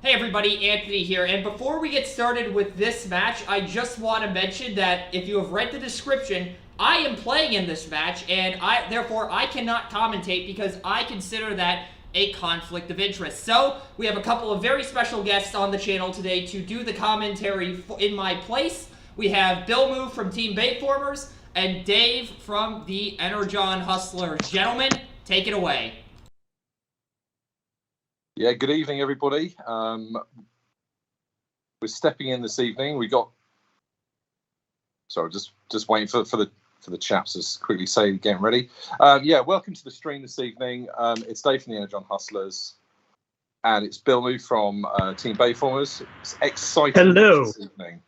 Hey everybody, Anthony here, and before we get started with this match, I just want to mention that if you have read the description, I am playing in this match, and therefore I cannot commentate because I consider that a conflict of interest. So, we have a couple of very special guests on the channel today to do the commentary in my place. We have Billmoo from Team Bayformers, and Dave from the Energon Hustlers. Gentlemen, take it away. Yeah, good evening, everybody. We're stepping in this evening. We got. Sorry, just waiting for the chaps to quickly say getting ready. Yeah, welcome to the stream this evening. It's Dave from the Energon Hustlers, and it's Billmoo from Team Bayformers. It's exciting. Hello. This evening.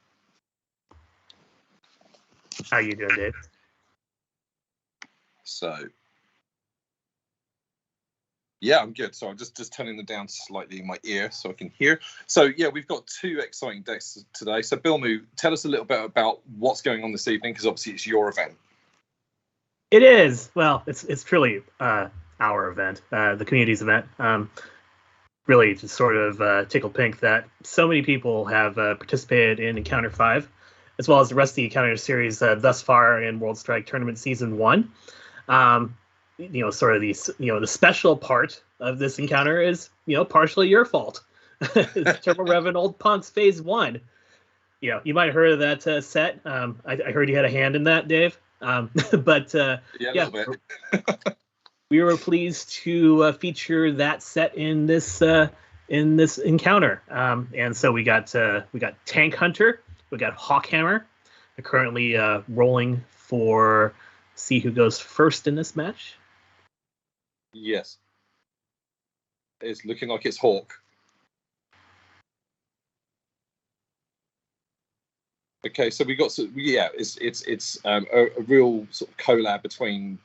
How you doing, Dave? So. Yeah, I'm good. So I'm just turning them down slightly in my ear so I can hear. So yeah, we've got two exciting decks today. So Billmoo, tell us a little bit about what's going on this evening, because obviously it's your event. It is. Well, it's truly our event, the community's event. Really just sort of tickled pink that so many people have participated in Encounter 5, as well as the rest of the Encounter series thus far in World Strike Tournament Season 1. Sort of the special part of this encounter is, partially your fault. Turbo Rev and Old Punks Phase 1. You might have heard of that set. I heard you had a hand in that, Dave. But yeah, a little bit. We were pleased to feature that set in this encounter. And so we got Tank Hunter, we got Hawkhammer. They're currently rolling for see who goes first in this match. Yes. It's looking like it's Hawk. Okay, so we got it's a real sort of collab between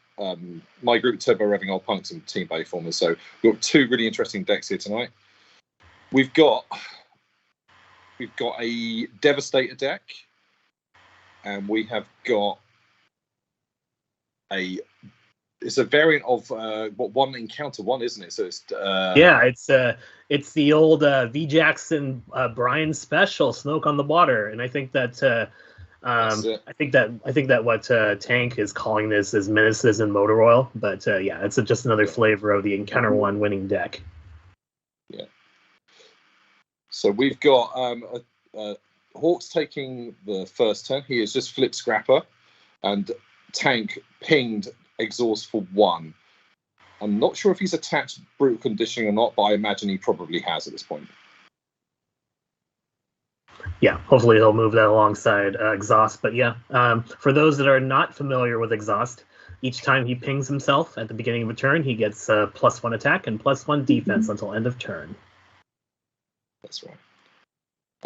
my group, Turbo Revving Old Punks, and Team Bayformers. So we've got two really interesting decks here tonight. We've got a Devastator deck, and we have got it's a variant of one encounter one, isn't it? So it's the old V Jackson Brian special, Smoke on the Water, and I think that I think that what Tank is calling this is Menaces and Motor Oil, but it's just another flavor of the Encounter 1 winning deck. Yeah. So we've got Hawk's taking the first turn. He has just flipped Scrapper, and Tank pinged Exhaust for 1. I'm not sure if he's attached Brutal Conditioning or not, but I imagine he probably has at this point. Yeah, hopefully he'll move that alongside Exhaust. But for those that are not familiar with Exhaust, each time he pings himself at the beginning of a turn, he gets +1 attack and +1 defense until end of turn. That's right.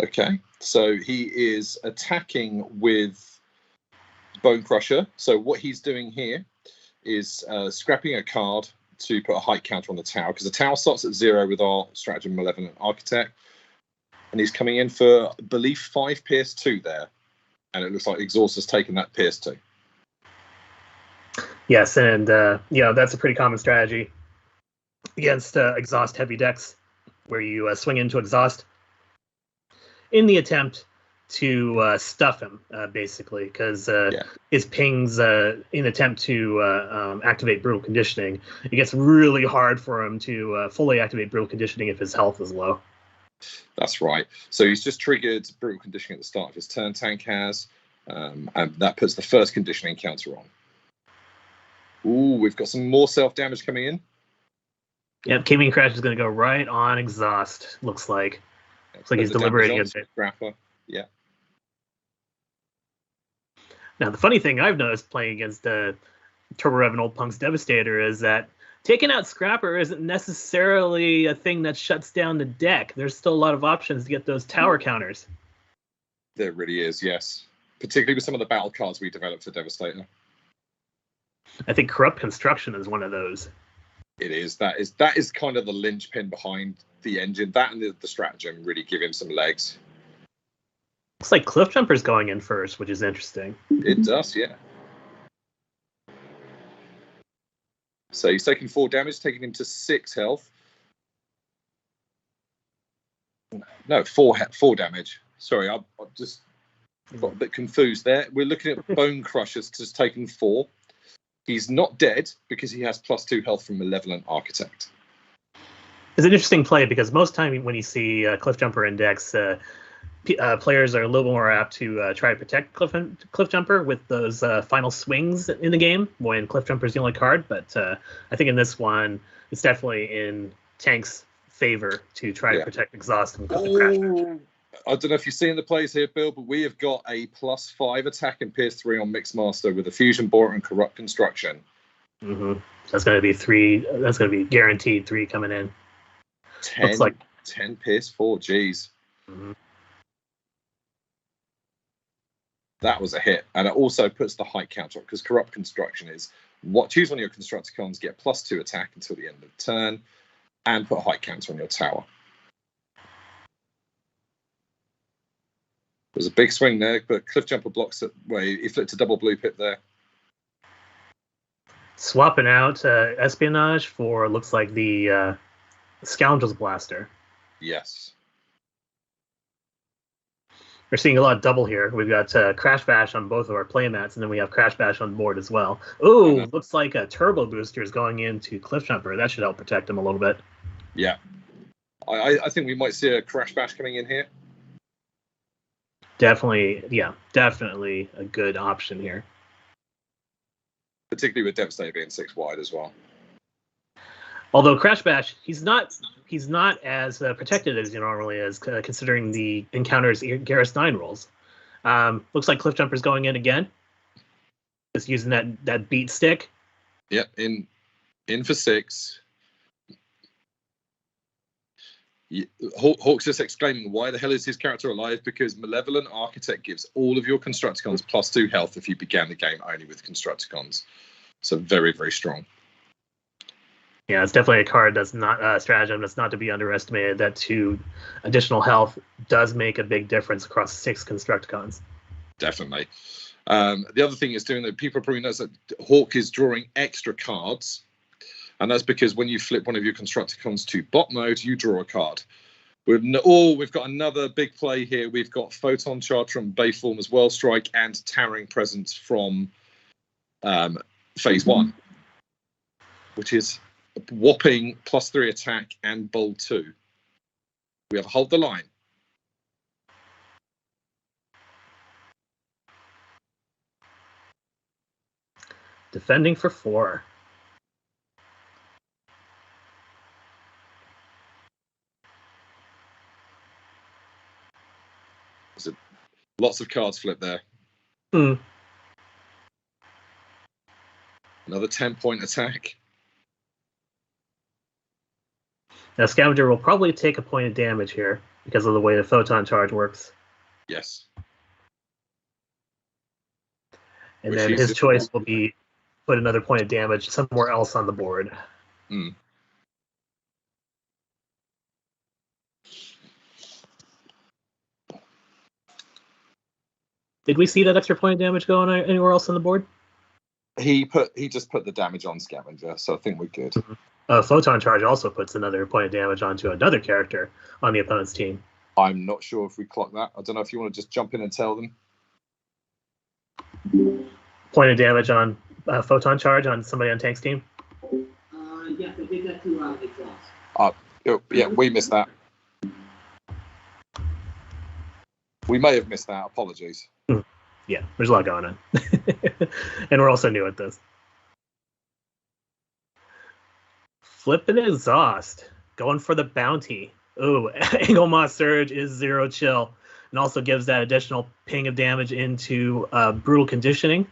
Okay, so he is attacking with Bone Crusher. So what he's doing here is scrapping a card to put a height counter on the tower, because the tower starts at 0 with our Stratagem Malevolent Architect, and he's coming in for, I believe, 5 Pierce 2 there, and it looks like Exhaust has taken that Pierce 2. Yes, and that's a pretty common strategy against Exhaust heavy decks, where you swing into Exhaust in the attempt to stuff him, basically, because his pings, in attempt to activate Brutal Conditioning, it gets really hard for him to fully activate Brutal Conditioning if his health is low. That's right. So he's just triggered Brutal Conditioning at the start of his turn, Tank has, and that puts the first conditioning counter on. Ooh, we've got some more self-damage coming in. Yep, Gaming Crash is going to go right on Exhaust, looks like. Looks like he's deliberating a bit. Scrapper. Yeah. Now, the funny thing I've noticed playing against Turbo Rev and Old Punk's Devastator is that taking out Scrapper isn't necessarily a thing that shuts down the deck. There's still a lot of options to get those tower counters. There really is, yes. Particularly with some of the battle cards we developed for Devastator. I think Corrupt Construction is one of those. It is. That is kind of the linchpin behind the engine. That and the stratagem really give him some legs. Looks like Cliff Jumper's going in first, which is interesting. It does, yeah. So he's taking 4 damage, taking him to 6 health. No, four damage. Sorry, I just got a bit confused there. We're looking at Bone Crusher's just taken 4. He's not dead because he has +2 health from Malevolent Architect. It's an interesting play because most time when you see Cliffjumper Index, players are a little more apt to try to protect Cliffjumper with those final swings in the game when Cliffjumper is the only card. But I think in this one, it's definitely in Tank's favor to try to protect Exhaust and cut the Crash Bash. I don't know if you've seen the plays here, Bill, but we have got a +5 attack and Pierce 3 on Mixmaster with a Fusion Borer and Corrupt Construction. Mm-hmm. That's going to be 3. That's going to be guaranteed 3 coming in. 10 Pierce 4. Jeez. Mm-hmm. That was a hit. And it also puts the height counter up because Corrupt Construction is choose one of your Constructicons, get +2 attack until the end of the turn, and put a height counter on your tower. There's a big swing there, but Cliffjumper blocks it. Where he flipped a double blue pip there. Swapping out Espionage for looks like the Scoundrel's Blaster. Yes. We're seeing a lot of double here. We've got Crash Bash on both of our playmats, and then we have Crash Bash on board as well. Ooh, looks like a Turbo Booster is going into Cliffjumper. That should help protect him a little bit. Yeah. I think we might see a Crash Bash coming in here. Definitely a good option here. Particularly with Devastator being 6 wide as well. Although Crash Bash, he's not as protected as he normally is, considering the encounters Garrus 9 rolls. Looks like Cliffjumper's going in again. Just using that beat stick. Yep, in for 6. Hawk's just exclaiming, why the hell is his character alive? Because Malevolent Architect gives all of your Constructicons +2 health if you began the game only with Constructicons. So very, very strong. Yeah, it's definitely a card that's not stratagem that's not to be underestimated. That 2 additional health does make a big difference across 6 Constructicons. Definitely. The other thing is doing that people probably notice that Hawk is drawing extra cards. And that's because when you flip one of your Constructicons to bot mode, you draw a card. We've got another big play here. We've got Photon Charge from Bayformers World Strike and Towering Presence from Phase 1, which is a whopping +3 attack and bold 2. We have Hold the Line. Defending for 4. Lots of cards flip there. Mm. Another 10-point attack. Now Scavenger will probably take a point of damage here because of the way the Photon Charge works. Yes. And then his choice will be put another point of damage somewhere else on the board. Mm. Did we see that extra point of damage going anywhere else on the board? He just put the damage on Scavenger, so I think we're good. Mm-hmm. Photon Charge also puts another point of damage onto another character on the opponent's team. I'm not sure if we clock that. I don't know if you want to just jump in and tell them. Point of damage on Photon Charge on somebody on Tank's team? Yes, I did that to Exhaust. Yeah, we missed that. We may have missed that. Apologies. Yeah, there's a lot going on. And we're also new at this. Flipping Exhaust. Going for the bounty. Ooh, Anglemoss Surge is 0 chill. And also gives that additional ping of damage into Brutal Conditioning.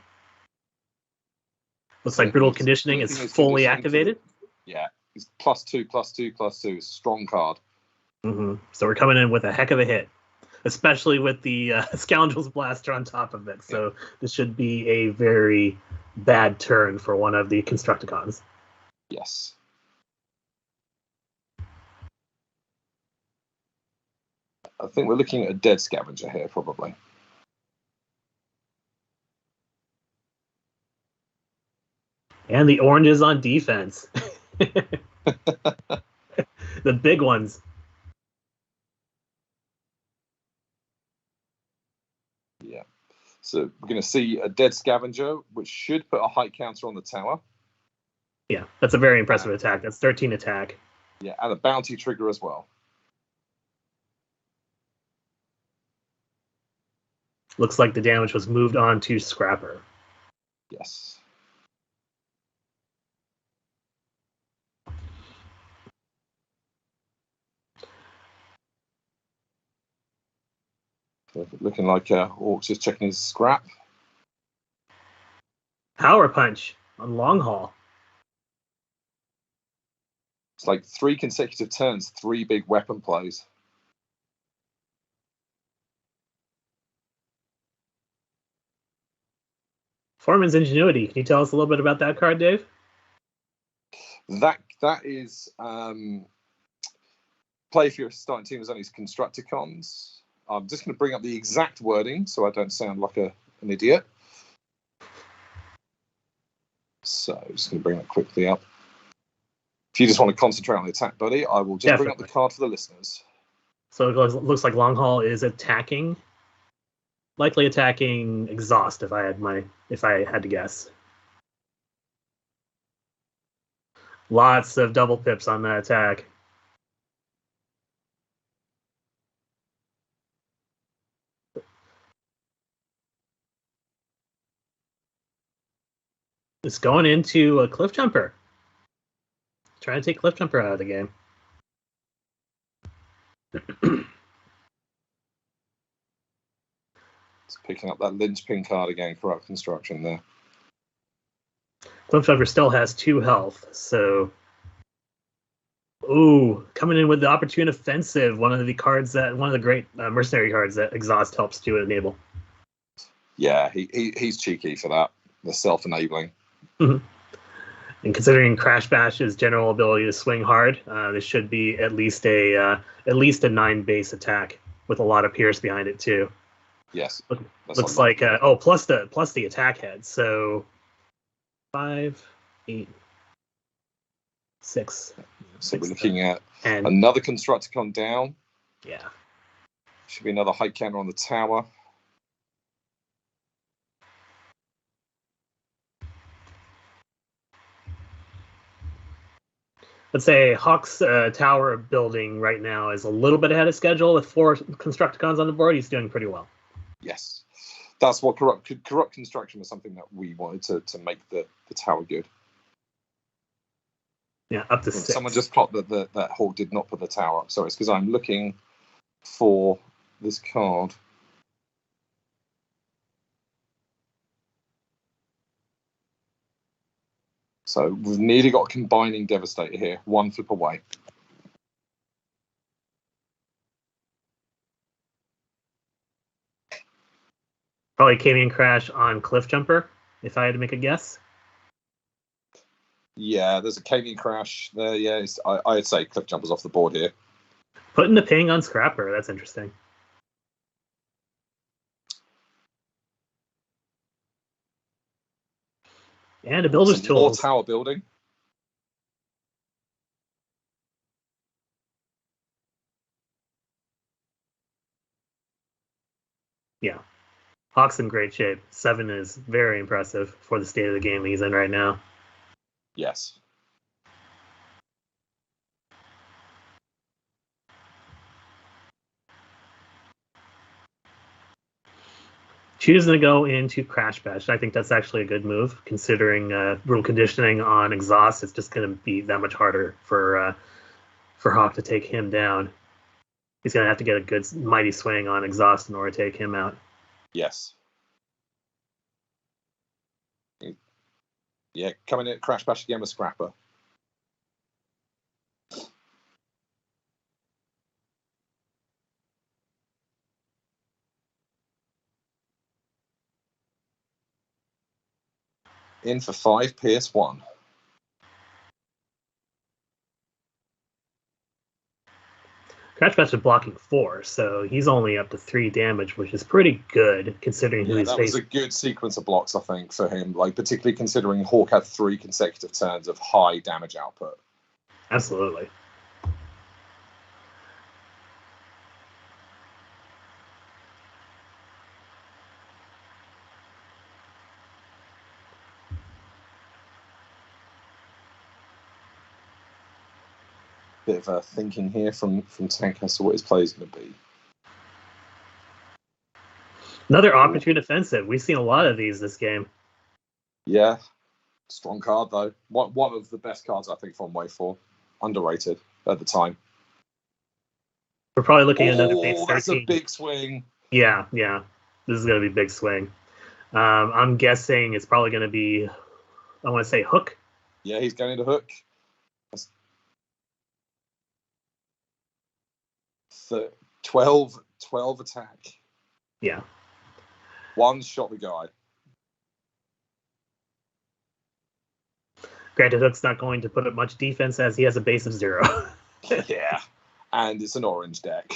Looks like Brutal Conditioning is fully activated. Yeah, it's +2/+2/+2. Strong card. Mm-hmm. So we're coming in with a heck of a hit. Especially with the Scoundrel's Blaster on top of it. So this should be a very bad turn for one of the Constructicons. Yes. I think we're looking at a dead Scavenger here, probably. And the oranges on defense. The big ones. So we're going to see a dead scavenger, which should put a height counter on the tower. Yeah, that's a very impressive attack. That's 13 attack. Yeah, and a bounty trigger as well. Looks like the damage was moved on to Scrapper. Yes. Looking like Orcs is checking his scrap. Power Punch on Long Haul. It's like 3 consecutive turns, 3 big weapon plays. Foreman's Ingenuity. Can you tell us a little bit about that card, Dave? That is play if your starting team is only Constructicons. I'm just going to bring up the exact wording so I don't sound like an idiot. So I'm just going to bring that quickly up. If you just want to concentrate on the attack, buddy, I will just bring up the card for the listeners. So it looks like Long Haul is attacking, likely attacking Exhaust. If I had to guess, lots of double pips on that attack. It's going into a Cliff Jumper. Trying to take Cliff Jumper out of the game. It's picking up that linchpin card again, Corrupt Construction there. Cliff Jumper still has 2 health, so... Ooh, coming in with the Opportune Offensive, one of the great mercenary cards that Exhaust helps to enable. Yeah, he's cheeky for that. The self-enabling. Mm-hmm. And considering Crash Bash's general ability to swing hard, this should be at least a 9 base attack with a lot of Pierce behind it too. Yes. Looks like plus the attack head. So 5, 8, 6. So we're looking at another Constructicon down. Yeah. Should be another height counter on the tower. Let's say Hawk's tower building right now is a little bit ahead of schedule with 4 Constructicons on the board. He's doing pretty well. Yes. That's what corrupt construction was something that we wanted to make the tower good. Yeah, up to 6. Someone just clocked that Hawk did not put the tower up. Sorry, it's because I'm looking for this card. So we've nearly got a combining Devastator here. 1 flip away. Probably Camion Crash on Cliff Jumper, if I had to make a guess. Yeah, there's a Camion Crash there. Yeah, I'd say Cliff Jumper's off the board here. Putting the ping on Scrapper, that's interesting. And a Builder's Tools. More tower building. Yeah. Hawk's in great shape. 7 is very impressive for the state of the game he's in right now. Yes. Choosing to go into Crash Bash, I think that's actually a good move, considering room conditioning on Exhaust. It's just going to be that much harder for Hawk to take him down. He's going to have to get a good mighty swing on Exhaust in order to take him out. Yes. Yeah, coming in at Crash Bash again with Scrapper. In for 5, Pierce 1. Crash Bash is blocking 4, so he's only up to 3 damage, which is pretty good considering who he's facing. That was a good sequence of blocks, I think, for him. Like particularly considering Hawk had 3 consecutive turns of high damage output. Absolutely. bit of thinking here from Tank as to what his play is going to be. Another opportune offensive. We've seen a lot of these this game. Yeah, strong card though. One of the best cards I think from Wave 4. Underrated at the time. We're probably looking at another base 13. That's a big swing. Yeah. This is going to be a big swing. I'm guessing it's probably going to be, I want to say hook. Yeah, he's going to hook. That's 12 attack. Yeah. One shot the guy. Granted, Hook's not going to put up much defense as he has a base of 0. Yeah, and it's an orange deck.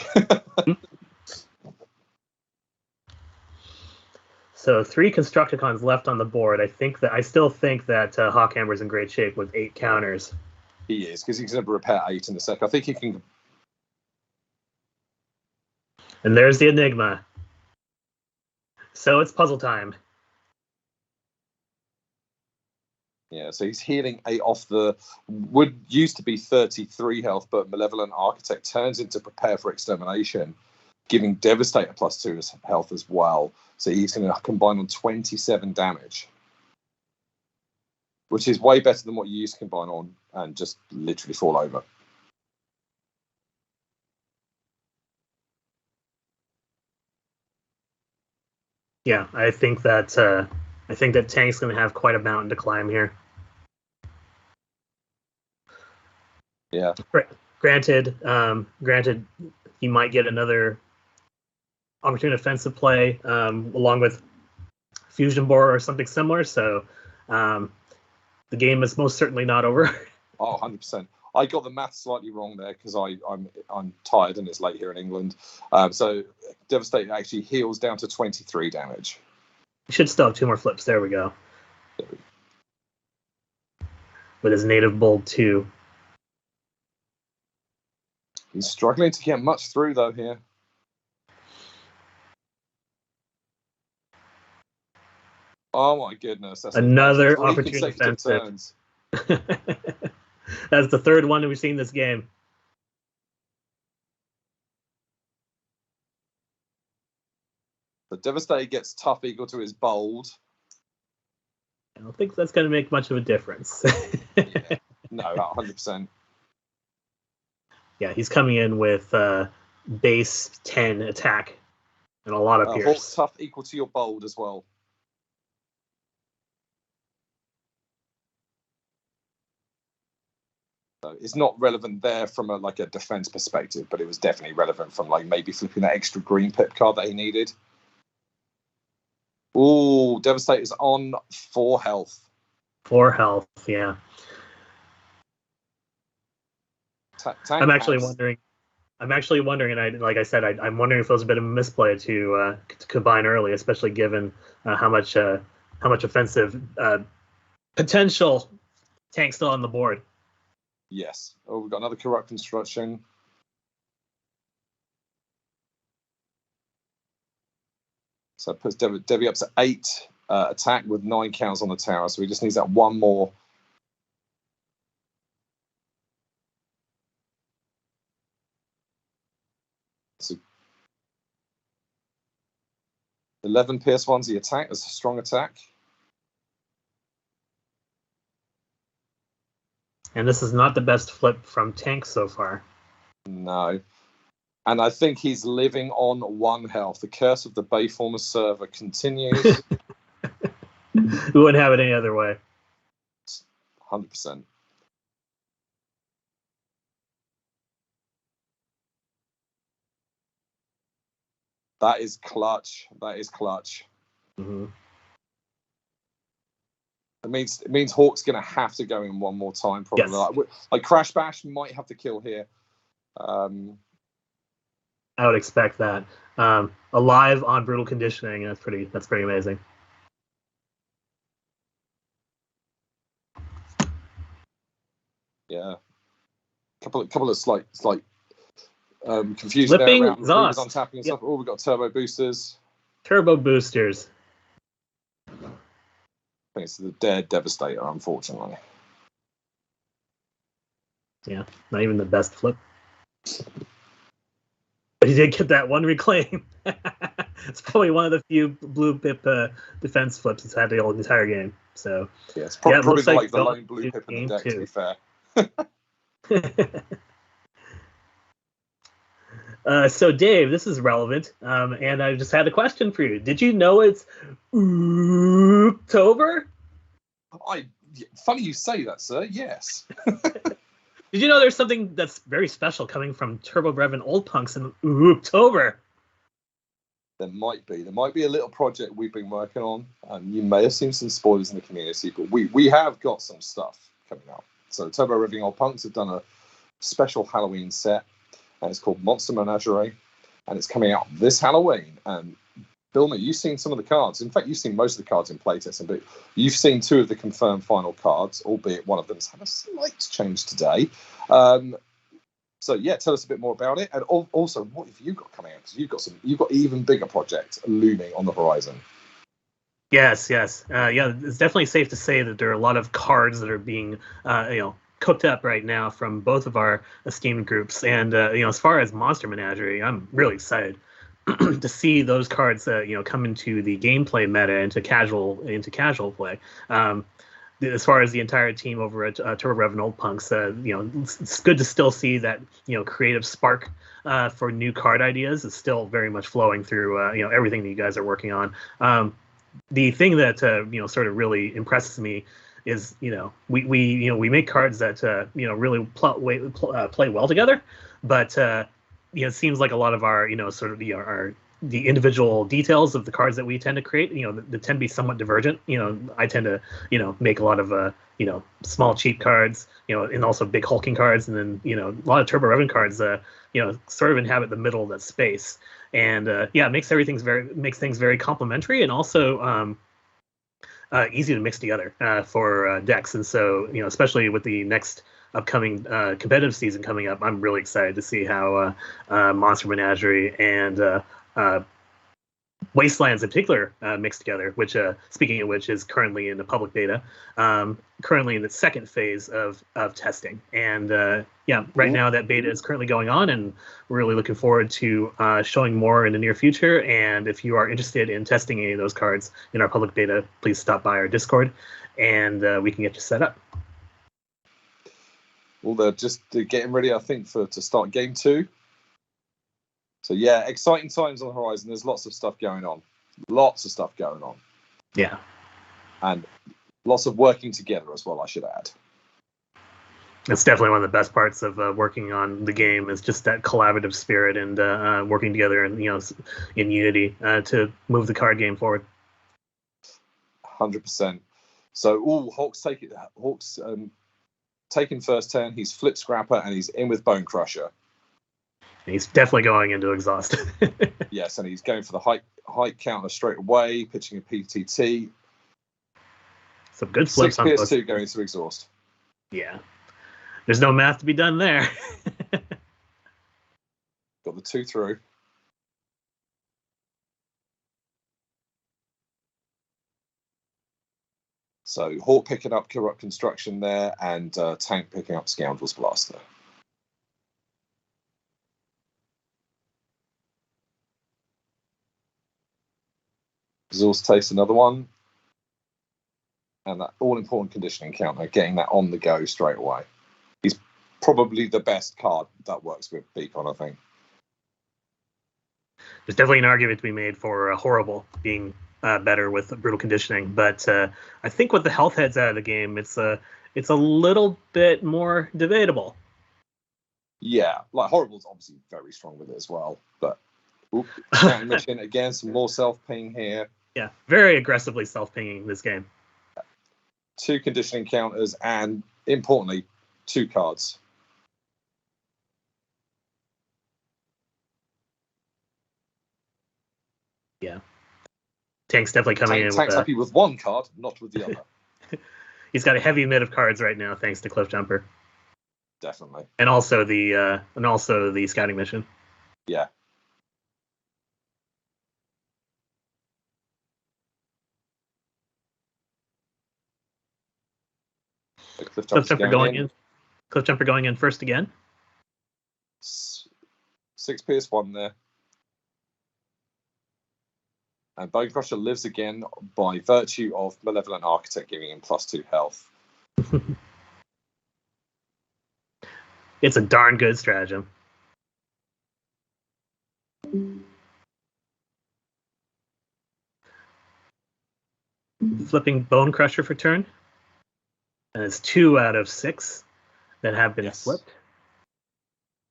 So 3 Constructicons left on the board. I still think that Hawkhammer's in great shape with 8 counters. He is, because he's going to repair 8 in a sec. I think he can. And there's the Enigma. So it's puzzle time. Yeah, so he's healing 8 off the would used to be 33 health, but Malevolent Architect turns into Prepare for Extermination, giving Devastator +2 as health as well. So he's going to combine on 27 damage, which is way better than what you used to combine on and just literally fall over. Yeah, I think that Tank's going to have quite a mountain to climb here. Yeah. Granted, he might get another opportune offensive play along with Fusion Bore or something similar. So the game is most certainly not over. Oh, 100%. I got the math slightly wrong there because I'm tired and it's late here in England. So Devastator actually heals down to 23 damage. He should still have 2 more flips. There we go. With his native bold 2. He's struggling to get much through though here. Oh my goodness! That's another 3 opportunity offensive. Turns. That's the 3rd one that we've seen this game. The Devastator gets tough equal to his bold. I don't think that's going to make much of a difference. Yeah. No, 100%. Yeah, he's coming in with base 10 attack and a lot of pierce. Hawk's tough equal to your bold as well. So it's not relevant there from a defense perspective, but it was definitely relevant from maybe flipping that extra green pip card that he needed. Ooh, Devastator's on 4 health. 4 health, yeah. I'm actually wondering, and like I said, I'm wondering if it was a bit of a misplay to combine early, especially given how much offensive potential Tank's still on the board. Yes. Oh, we've got another Corrupt Construction. So it puts Debbie up to 8 attack with 9 counts on the tower. So he just needs that one more. So 11 pierce one's the attack. That's a strong attack. And this is not the best flip from Tank so far. No. And I think he's living on 1 health. The curse of the Bayformers server continues. We wouldn't have it any other way. 100%. That is clutch. Mm-hmm. It means Hawk's going to have to go in one more time, probably. Yes. Like Crash Bash might have to kill here. I would expect that. Alive on brutal conditioning. That's pretty amazing. Yeah. Couple of slight confusion Flipping there around exhaust. on tapping and stuff. Oh, we've got turbo boosters. Turbo boosters. I think it's the dead Devastator, unfortunately. Yeah, not even the best flip. But he did get that one reclaim. It's probably one of the few blue pip defense flips he's had the whole entire game. So Yeah, it's yeah, it probably looks like like the lone blue pip in the deck, to be fair. So Dave, this is relevant, and I just had a question for you. Did you know it's October? Funny you say that, sir. Yes. Did you know there's something that's very special coming from Turbo Rev and Old Punks in October? There might be a little project we've been working on, and you may have seen some spoilers in the community, but we have got some stuff coming up. So Turbo Revving Old Punks have done a special Halloween set, and it's called Monster Menagerie, and it's coming out this Halloween. And Billmoo, you've seen some of the cards. In fact, you've seen most of the cards in playtesting, but you've seen 2 of the confirmed final cards, albeit one of them's had a slight change today. So yeah, tell us a bit more about it, and also what have you got coming out? Because you've got even bigger project looming on the horizon. Yes. Yeah, it's definitely safe to say that there are a lot of cards that are being, cooked up right now from both of our esteemed groups. And as far as Monster Menagerie, I'm really excited to see those cards, come into the gameplay meta, into casual play. As far as the entire team over at Turbo Rev and Old Punks, it's good to still see that creative spark for new card ideas is still very much flowing through everything that you guys are working on. The thing that sort of really impresses me is we make cards that really play well together, but it seems like a lot of our sort of our the individual details of the cards that we tend to create, they tend to be somewhat divergent. I tend to make a lot of small cheap cards, and also big hulking cards, and then a lot of Turbo Revan cards sort of inhabit the middle of that space. And it makes things very complementary, and also easy to mix together for decks. And so especially with the next upcoming competitive season coming up, I'm really excited to see how Monster Menagerie and Wastelands in particular mixed together, which speaking of which is currently in the public beta, currently in the second phase of testing. And right now that beta is currently going on, and we're really looking forward to showing more in the near future. And if you are interested in testing any of those cards in our public beta, please stop by our Discord, and we can get you set up. Well, they're just getting ready, I think, to start game 2. So yeah, exciting times on the horizon. There's lots of stuff going on. Yeah. And lots of working together as well, I should add. It's definitely one of the best parts of working on the game, is just that collaborative spirit and working together and in unity to move the card game forward. 100%. So Hawk's taking first turn. He's flip scrapper and he's in with Bone Crusher. He's definitely going into exhaust. Yes, and he's going for the height counter straight away, pitching a PTT. Some good flips 6 on both. PS2 going to exhaust. Yeah. There's no math to be done there. Got the 2 through. So Hawk picking up Corrupt Construction there, and Tank picking up Scoundrel's Blaster. Exhaust takes another one. And that all-important conditioning counter, getting that on the go straight away. He's probably the best card that works with Beacon, I think. There's definitely an argument to be made for Horrible being better with brutal conditioning, but I think with the health heads out of the game, it's a little bit more debatable. Yeah, like Horrible's obviously very strong with it as well, but counting mission again, some more self-ping here. Yeah, very aggressively self-pinging this game. 2 conditioning counters, and importantly, 2 cards. Yeah. Tank's definitely coming in. Tank's happy with 1 card, not with the other. He's got a heavy mid of cards right now, thanks to Cliff Jumper. Definitely. And also the scouting mission. Yeah. Cliff Jumper going in. Cliffjumper going in first again. 6 PS1 there. And Bone Crusher lives again by virtue of Malevolent Architect giving him +2 health. It's a darn good stratagem. Flipping Bone Crusher for turn. And it's 2 out of 6 that have been flipped.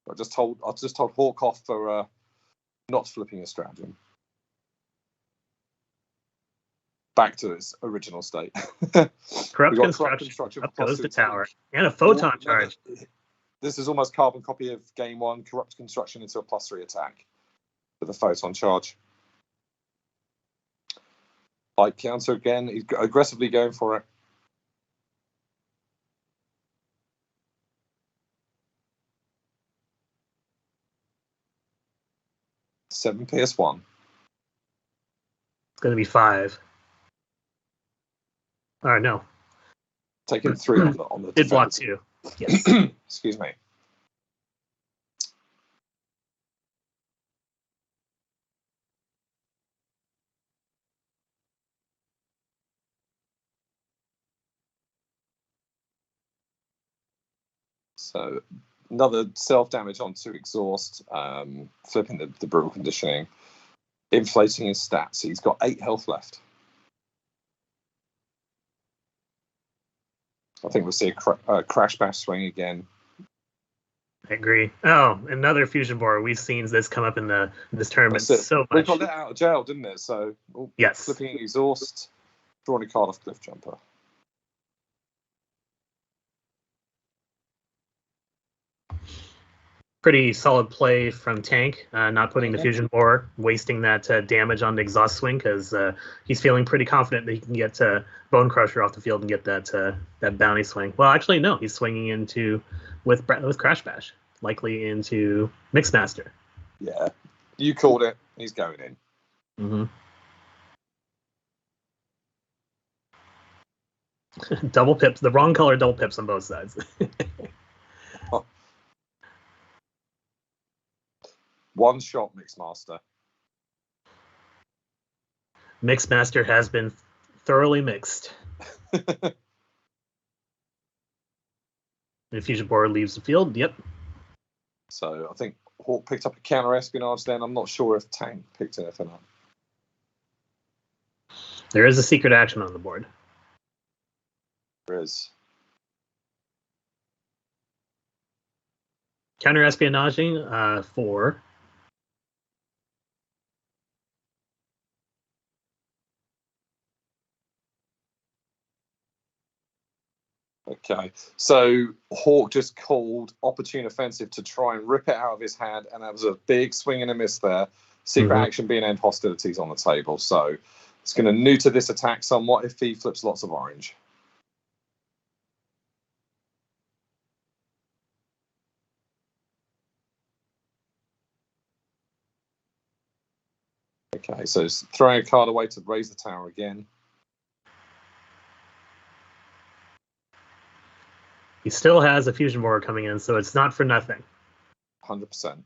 I just told Hawk off for not flipping a stratagem. Back to its original state. Corrupt construction up goes the tower. And a photon charge. This is almost carbon copy of game 1. Corrupt construction into a +3 attack with a photon charge. Light counter again. He's aggressively going for it. Seven PS1. It's going to be 5. No. Taking 3 on the Did block 2. Yes. Excuse me. So another self-damage onto exhaust, flipping the brutal conditioning, inflating his stats. He's got 8 health left. I think we'll see a crash bash swing again. I agree. Oh, another fusion board. We've seen this come up in this tournament so much. We got let out of jail, didn't it? So yes, flipping exhaust, drawing a card off Cliffjumper. Pretty solid play from Tank, not putting the fusion board, wasting that damage on the exhaust swing because he's feeling pretty confident that he can get Bone Crusher off the field and get that bounty swing. Well, actually, no, he's swinging into with Crash Bash, likely into Mixmaster. Yeah, you called it. He's going in. Mm-hmm. Double pips, the wrong color double pips on both sides. One shot, Mixmaster. Mixmaster has been thoroughly mixed. The fusion board leaves the field. Yep. So I think Hawk picked up a counter espionage. Then I'm not sure if Tank picked anything up. There is a secret action on the board. There is. Counter espionaging for. Okay, so Hawk just called opportune offensive to try and rip it out of his hand, and that was a big swing and a miss there. Secret action being end hostilities on the table, so it's going to neuter this attack somewhat if he flips lots of orange. Okay, so it's throwing a card away to raise the tower again. He still has a fusion board coming in, so it's not for nothing. 100%.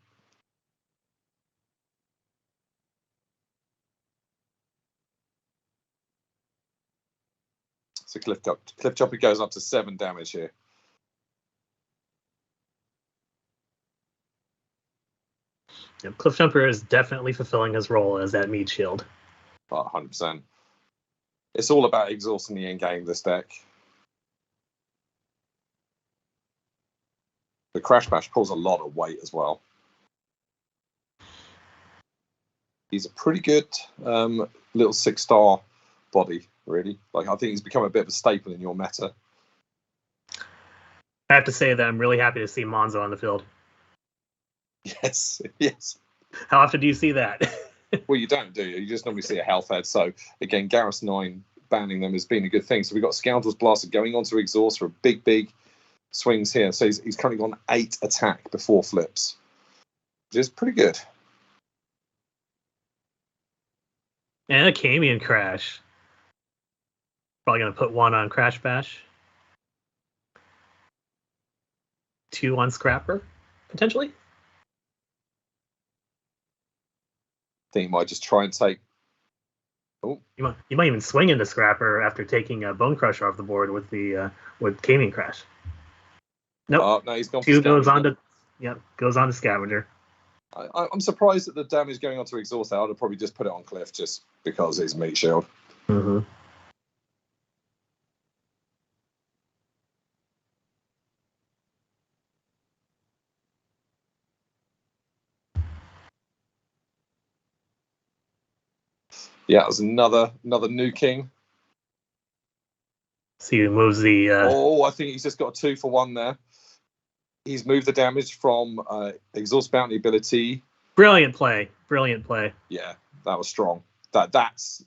So Cliffjumper goes up to 7 damage here. Yep, Cliffjumper is definitely fulfilling his role as that meat shield. 100%. It's all about exhausting the end game, this deck. The Crash Bash pulls a lot of weight as well. He's a pretty good little 6-star body, really. Like, I think he's become a bit of a staple in your meta. I have to say that I'm really happy to see Monzo on the field. Yes, yes. How often do you see that? Well, you don't, do you? You just normally see a health head. So, again, Garrus 9 banning them has been a good thing. So, we've got Scoundrel's Blaster going on to exhaust for a big swings here. So, he's currently gone 8 attack before flips, which is pretty good. And a Camion Crash. Probably going to put 1 on Crash Bash. 2 on Scrapper, potentially. I think he might just try and take. Oh, You might even swing into Scrapper after taking a Bone Crusher off the board with the with Gaming Crash. Nope. no, he's gone for 2 goes Scavenger. goes on to Scavenger. I'm surprised that the damage going on to Exhaust. I would have probably just put it on Cliff just because he's Meat Shield. Mm-hmm. Yeah, it was another new king. So he moves the. I think he's just got a 2 for 1 there. He's moved the damage from Exhaust Bounty ability. Brilliant play. Yeah, that was strong. That's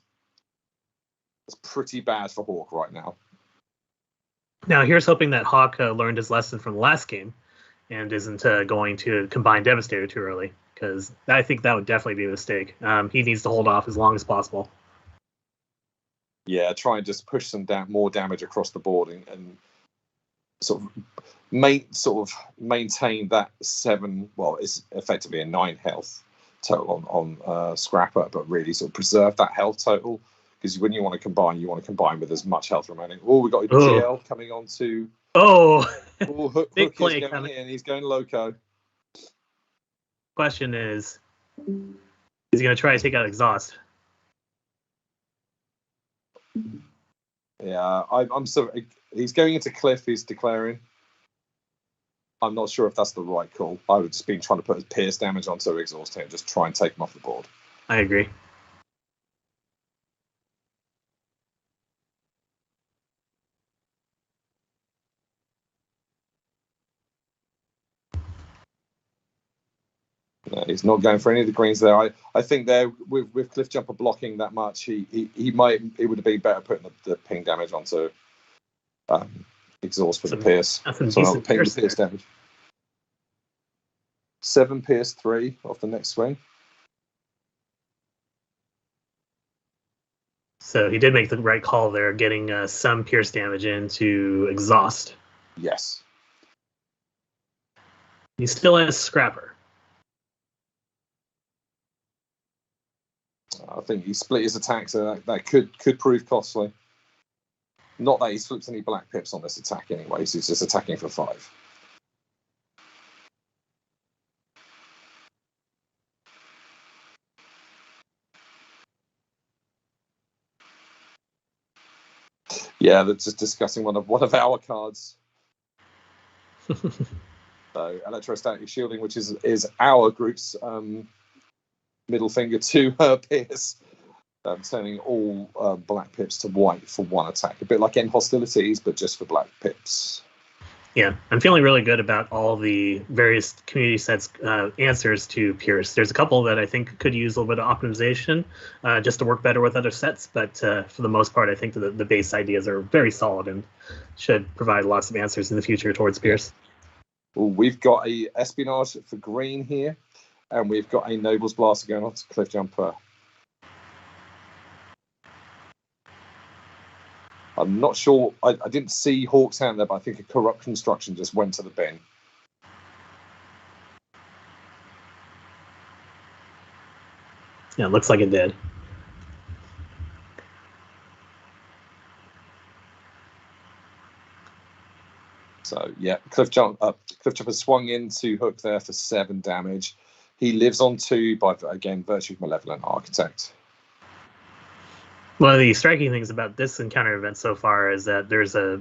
pretty bad for Hawk right now. Now here's hoping that Hawk learned his lesson from the last game and isn't going to combine Devastator too early, because I think that would definitely be a mistake. He needs to hold off as long as possible. Yeah, try and just push some more damage across the board and sort of maintain that 7. Well, it's effectively a 9 health total on Scrapper, but really sort of preserve that health total, because when you want to combine with as much health remaining. Oh, we got a GL coming on to. Hook Big play is going coming in. He's going loco. Question is he going to try to take out Exhaust? Yeah, I'm sorry. He's going into Cliff. He's declaring. I'm not sure if that's the right call. I would just been trying to put his pierce damage onto Exhaust here, just try and take him off the board. I agree. No, he's not going for any of the greens there. I think there with Cliff Jumper blocking that much, it would have been better putting the ping damage onto Exhaust for the pierce. That's some So decent pierce damage. 7 pierce 3 off the next swing. So he did make the right call there, getting some pierce damage into Exhaust. Yes. He still has Scrapper. I think he split his attack, so that could prove costly. Not that he flips any black pips on this attack anyways, he's just attacking for 5. Yeah, that's just discussing one of our cards. So electrostatic shielding, which is our group's middle finger to Pierce, turning all black pips to white for 1 attack. A bit like End Hostilities, but just for black pips. Yeah, I'm feeling really good about all the various community sets answers to Pierce. There's a couple that I think could use a little bit of optimization just to work better with other sets, but for the most part, I think the base ideas are very solid and should provide lots of answers in the future towards Pierce. Well, we've got a Espionage for green here, and we've got a Noble's Blaster going on to Cliff Jumper. I'm not sure. I didn't see Hawk's hand there, but I think a Corrupt Construction just went to the bin. Yeah, it looks like it did. So yeah, Cliff Jumper swung into Hook there for 7 damage. He lives on 2 by, again, virtue of Malevolent Architect. One of the striking things about this encounter event so far is that there's a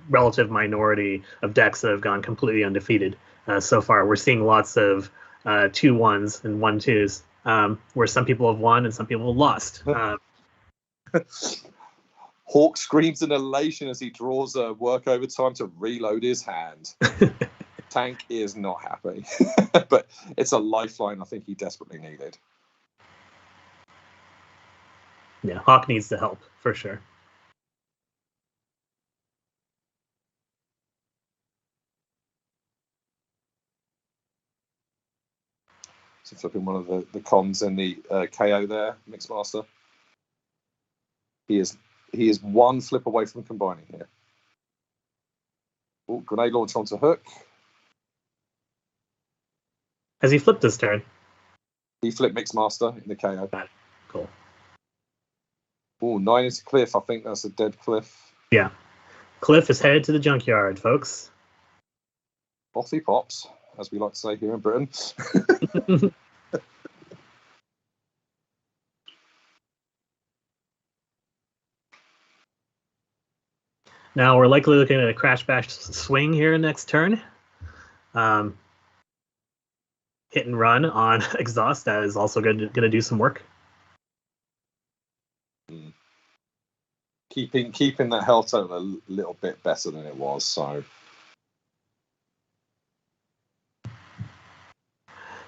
relative minority of decks that have gone completely undefeated so far. We're seeing lots of 2-1s and 1-2s, where some people have won and some people have lost. Hawk screams in elation as he draws a work overtime to reload his hand. Tank is not happy, but it's a lifeline I think he desperately needed. Yeah, Hawk needs the help, for sure. So flipping one of the cons in the KO there, Mixmaster. He is 1 flip away from combining here. Oh, grenade launch onto Hook. Has he flipped his turn? He flipped Mixmaster in the KO. Cool. Oh, 9 is a cliff. I think that's a dead cliff. Yeah. Cliff is headed to the junkyard, folks. Off he pops, as we like to say here in Britain. Now we're likely looking at a Crash Bash swing here next turn. Hit and run on Exhaust. That is also going to do some work. Keeping that health total a little bit better than it was, so.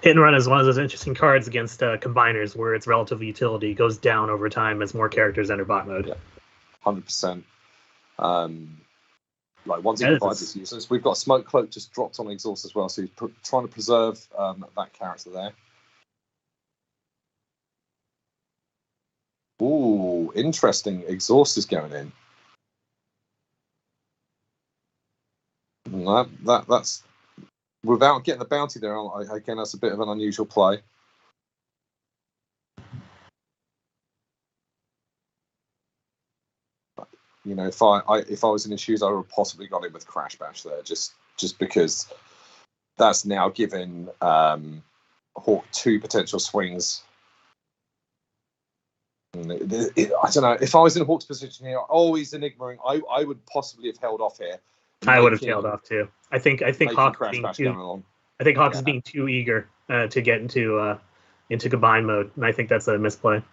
Hit and run is one of those interesting cards against combiners where its relative utility goes down over time as more characters enter bot mode. Yeah, 100%. Like once it provides its uses, we've got Smoke Cloak just dropped on Exhaust as well, so he's trying to preserve that character there. Ooh, interesting. Exhaust is going in. That's without getting the bounty there. Again, that's a bit of an unusual play. You know, if I was in his shoes, I would have possibly got him with Crash Bash there, just because that's now given Hawk 2 potential swings. I don't know. If I was in Hawk's position here, always enigmaing, I would possibly have held off here. I would have tailed off too. I think Hawk is being too eager to get into combine mode, and I think that's a misplay.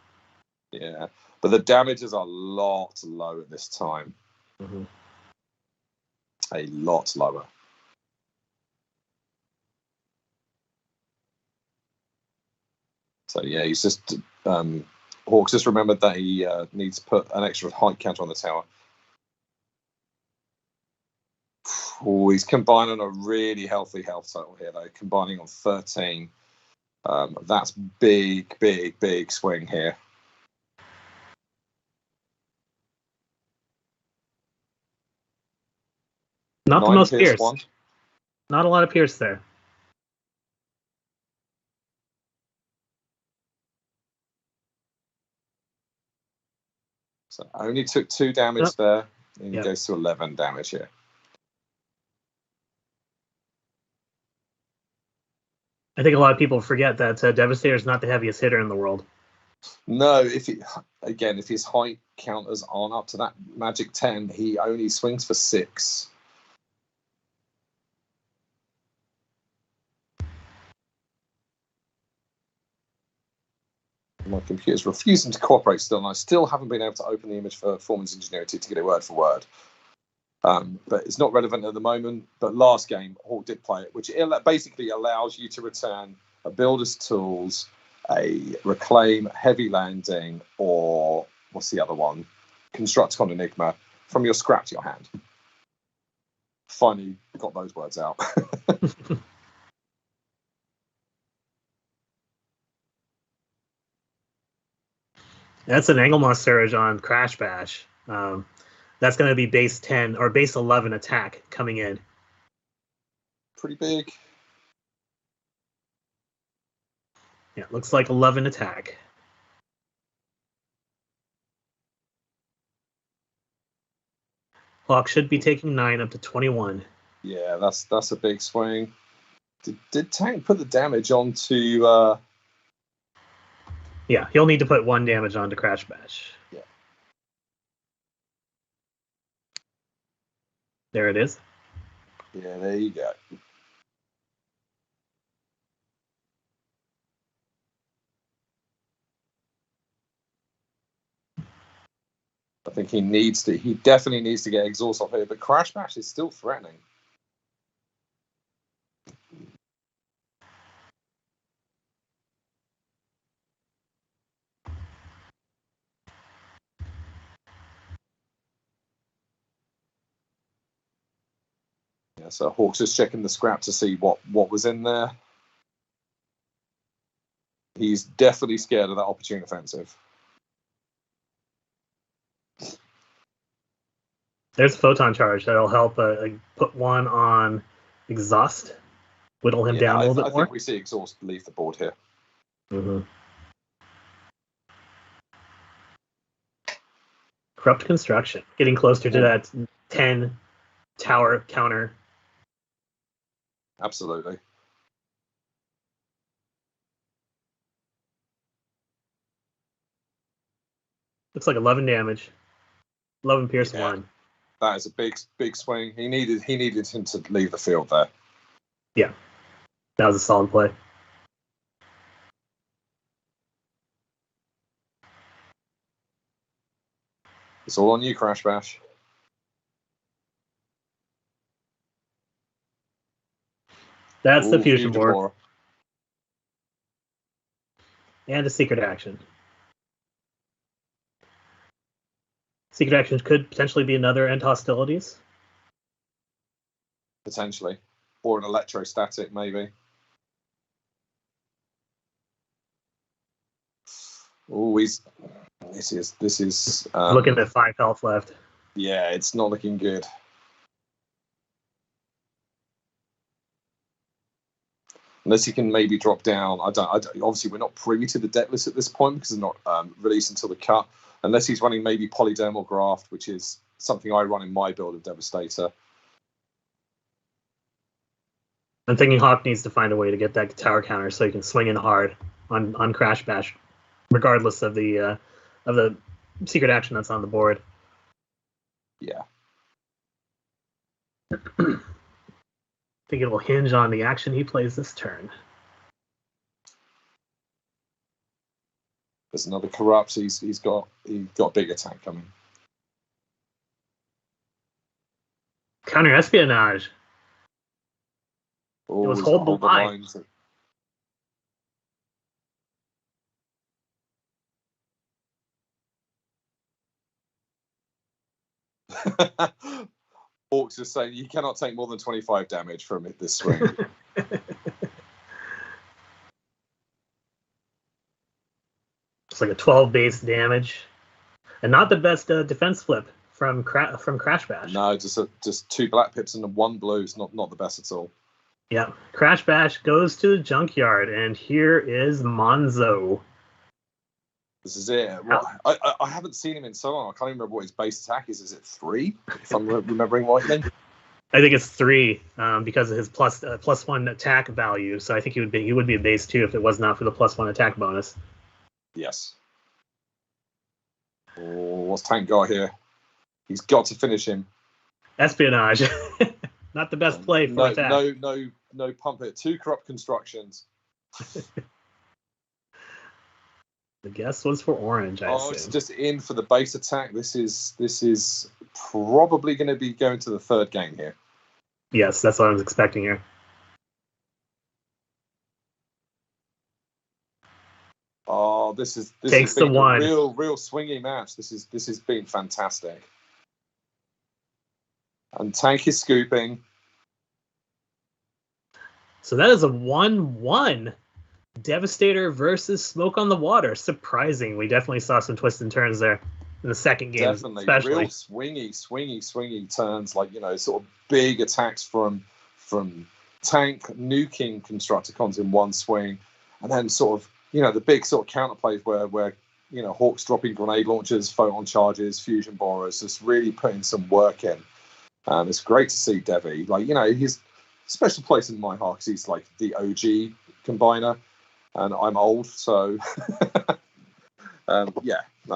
Yeah, but the damage is a lot low at this time. Mm-hmm. A lot lower. So yeah, he's just Hawks just remembered that he needs to put an extra height counter on the tower. Oh, he's combining a really healthy health total here, though. Combining on 13. That's big swing here. Not the most pierce. Not a lot of pierce there. So only took 2 damage there, and he goes to 11 damage here. I think a lot of people forget that Devastator is not the heaviest hitter in the world. No, if his height counters aren't up to that magic 10, he only swings for 6. My computer's refusing to cooperate still, and I still haven't been able to open the image for Performance Ingenuity to get it word for word. But it's not relevant at the moment. But last game, Hawk did play it, which basically allows you to return a Builder's Tools, a Reclaim, Heavy Landing, or what's the other one? Constructicon Enigma from your scrap to your hand. Finally got those words out. That's an Engelmoss Surge on Crash Bash. That's going to be base 10 or base 11 attack coming in. Pretty big. Yeah, looks like 11 attack. Hawk should be taking 9 up to 21. Yeah, that's a big swing. Did Tank put the damage onto... Yeah, he'll need to put 1 damage onto Crash Bash. Yeah. There it is. Yeah, there you go. I think he definitely needs to get Exhaust off here, but Crash Bash is still threatening. Yeah, so Hawk's just checking the scrap to see what was in there. He's definitely scared of that opportune offensive. There's a Photon Charge that'll help put 1 on Exhaust. whittle him down a little bit more. I think we see exhaust leave the board here. Mm-hmm. Corrupt construction, getting closer to that 10 tower counter. Absolutely. Looks like 11 damage. 11 pierce 1. That is a big swing. He needed him to leave the field there. Yeah. That was a solid play. It's all on you, Crash Bash. That's the fusion board. Boar. And a secret action. Secret action could potentially be another end hostilities. Potentially. Or an electrostatic, maybe. Oh, this is looking at 5 health left. Yeah, it's not looking good. Unless he can maybe drop down. I don't. Obviously, we're not privy to the deck list at this point because it's not released until the cut. Unless he's running maybe polydermal graft, which is something I run in my build of Devastator. I'm thinking Hawk needs to find a way to get that tower counter so he can swing in hard on Crash Bash, regardless of the secret action that's on the board. Yeah. I think it will hinge on the action he plays this turn. There's another corrupt. He's got a big attack coming. Counter espionage. Oh, it was hold the line. Orcs just saying you cannot take more than 25 damage from it this swing. It's like a 12 base damage, and not the best defense flip from Crash Bash. No, just 2 black pips and 1 blue. It's not the best at all. Yeah, Crash Bash goes to the junkyard, and here is Monzo. This is it. Well, I haven't seen him in so long. I can't even remember what his base attack is. Is it 3? If I'm remembering rightly. I think it's 3 because of his +1 attack value. So I think he would be a base 2 if it was not for the +1 attack bonus. Yes. Oh, what's Tank got here? He's got to finish him. Espionage. Not the best play for attack. No pump it. 2 corrupt constructions. The guess was for orange. It's just in for the base attack. This is probably going to be going to the 3rd game here. Yes, that's what I was expecting here. Oh, this takes has been the 1. A real swingy match. This has been fantastic. And Tank is scooping. So that is a 1-1. Devastator versus Smoke on the Water. Surprising. We definitely saw some twists and turns there in the second game. Definitely. Especially. Real swingy turns, like, sort of big attacks from Tank nuking Constructicons in one swing, and then sort of, the big sort of counterplays where Hawks dropping grenade launchers, photon charges, fusion borers, just really putting some work in. It's great to see Devi. Like, he's special place in my heart because he's like the OG combiner, and I'm old, so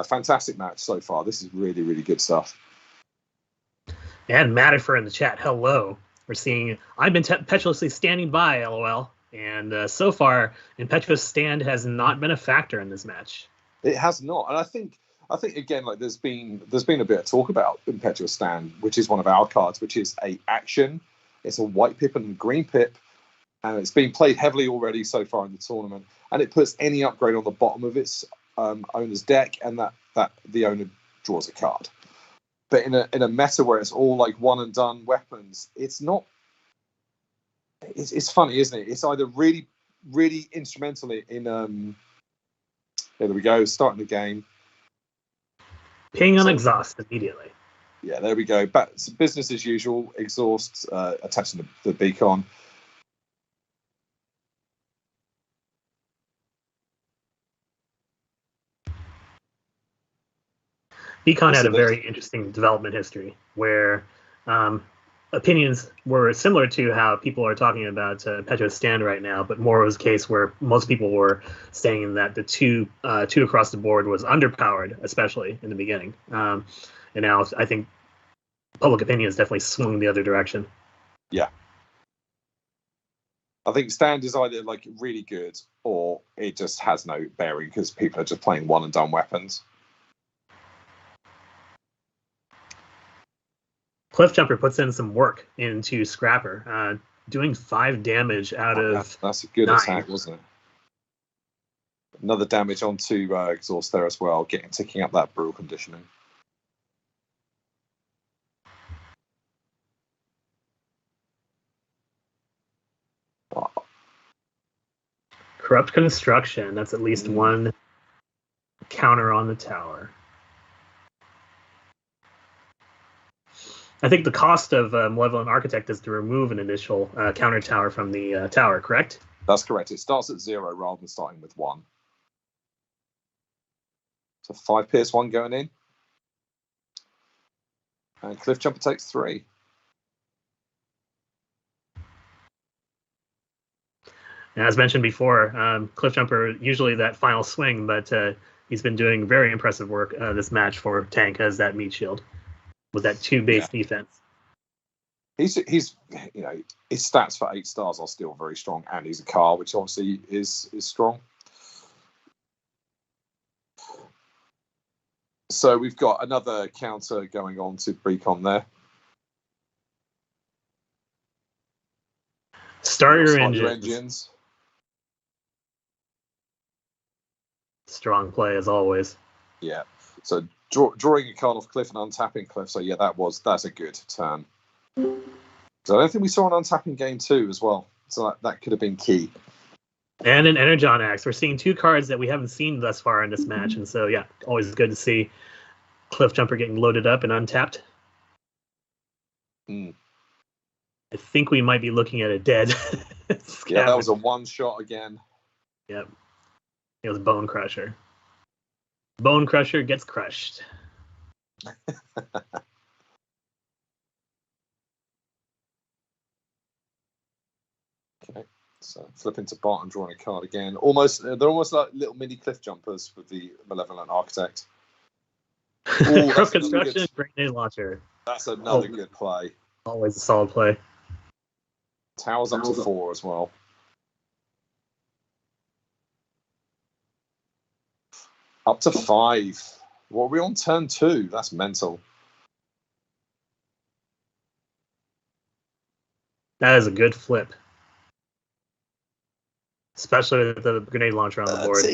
fantastic match so far. This is really, really good stuff. And Mattifer in the chat, hello. We're seeing I've been impetuously standing by, LOL, and so far impetuous stand has not been a factor in this match. It has not, and I think again, like there's been a bit of talk about impetuous stand, which is one of our cards, which is a action. It's a white pip and a green pip, and it's been played heavily already so far in the tournament. And it puts any upgrade on the bottom of its owner's deck, and that the owner draws a card. But in a meta where it's all like one and done weapons, it's not. It's funny, isn't it? It's either really, really instrumental in. There we go, starting the game. Ping on exhaust immediately. Yeah, there we go. Business as usual. Exhaust attaching the beacon. Beacon had a So very interesting development history where opinions were similar to how people are talking about Petro's stand right now, but more was a case where most people were saying that the two across the board was underpowered, especially in the beginning. And now I think public opinion has definitely swung the other direction. Yeah. I think stand is either like really good or it just has no bearing because people are just playing one and done weapons. Cliffjumper puts in some work into Scrapper, doing 5 damage out of. That's a good 9. attack, wasn't it? Another damage onto exhaust there as well, ticking up that brutal conditioning. Corrupt construction. That's at least one counter on the tower. I think the cost of Malevolent Architect is to remove an initial counter tower from the tower, correct? That's correct. It starts at 0 rather than starting with 1. So 5 Pierce 1 going in. And Cliffjumper takes 3. As mentioned before, Cliffjumper usually that final swing, but he's been doing very impressive work this match for Tank as that meat shield with that 2 base defense. He's his stats for 8 stars are still very strong, and he's a car, which obviously is strong. So we've got another counter going on to Beacon there. Start your engines. Strong play as always. Yeah. So drawing a card off Cliff and untapping Cliff. So yeah, that's a good turn. So I don't think we saw an untapping game 2 as well. So that could have been key. And an Energon Axe. We're seeing 2 cards that we haven't seen thus far in this match. And so, yeah, always good to see Cliffjumper getting loaded up and untapped. I think we might be looking at a dead. Yeah, that was a 1 shot again. Yep. It was Bone Crusher. Bone Crusher gets crushed. Okay, so flipping to Bart and drawing a card again. They're almost like little mini cliff jumpers with the Malevolent Architect. Cross construction, grenade launcher. That's another good play. Always a solid play. Towers up to 4 as well. Up to 5. What are we on turn 2? That's mental. That is a good flip. Especially with the grenade launcher on the board.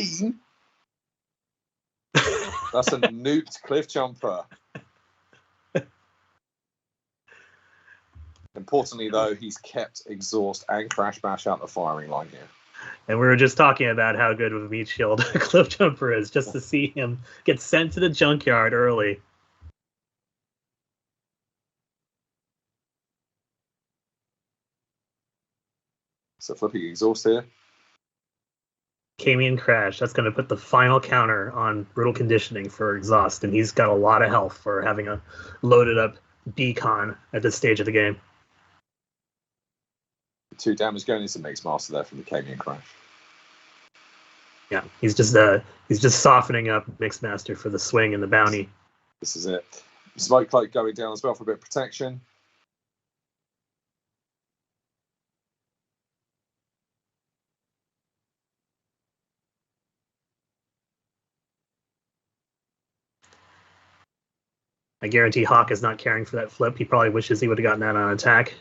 That's a nuked cliff jumper. Importantly, though, he's kept exhaust and crash bash out the firing line here. And we were just talking about how good of a meat shield Cliff Jumper is, just to see him get sent to the junkyard early. So flipping exhaust here. Camion Crash. That's going to put the final counter on Brutal Conditioning for exhaust, and he's got a lot of health for having a loaded up Beacon at this stage of the game. 2 damage going into Mixmaster there from the Camion Crash. Yeah, he's just softening up Mixmaster for the swing and the bounty. This is it. Smoke Cloak going down as well for a bit of protection. I guarantee Hawk is not caring for that flip. He probably wishes he would have gotten that on attack.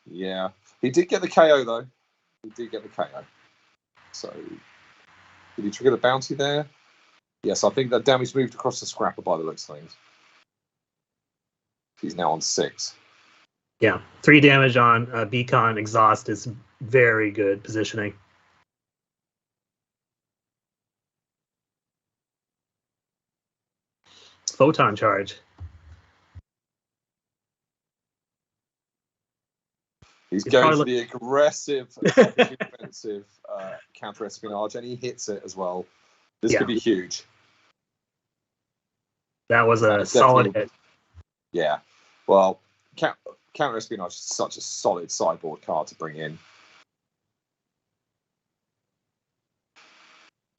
Yeah. He did get the KO, though. He did get the KO. So, did he trigger the bounty there? Yes, I think that damage moved across the Scrapper by the looks of things. He's now on 6. Yeah. 3 damage on Beacon exhaust is very good positioning. Photon charge. He's going for the aggressive, defensive counter espionage, and he hits it as well. This could be huge. That was a solid hit. Yeah. Well, Counter Espionage is such a solid sideboard card to bring in.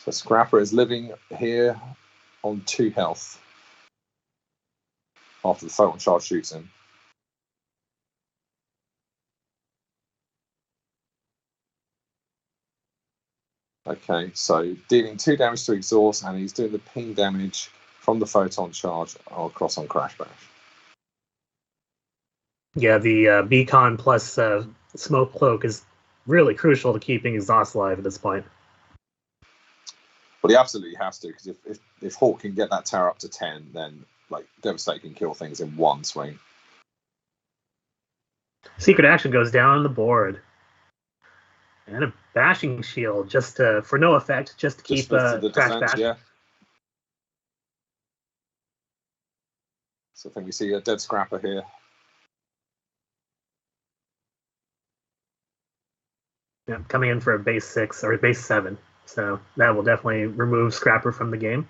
So Scrapper is living here on 2 health after the photon charge shoots him. Okay, so dealing 2 damage to exhaust, and he's doing the ping damage from the photon charge across on Crash Bash. Yeah, the beacon plus smoke cloak is really crucial to keeping exhaust alive at this point. But he absolutely has to, because if Hawk can get that tower up to 10, then like Devastator can kill things in one swing. Secret action goes down on the board. And a bashing shield, just for no effect, just to keep the Crash defense, Bash. yeah. So I think we see a dead Scrapper here. Yeah, coming in for a base 6 or a base 7. So that will definitely remove Scrapper from the game.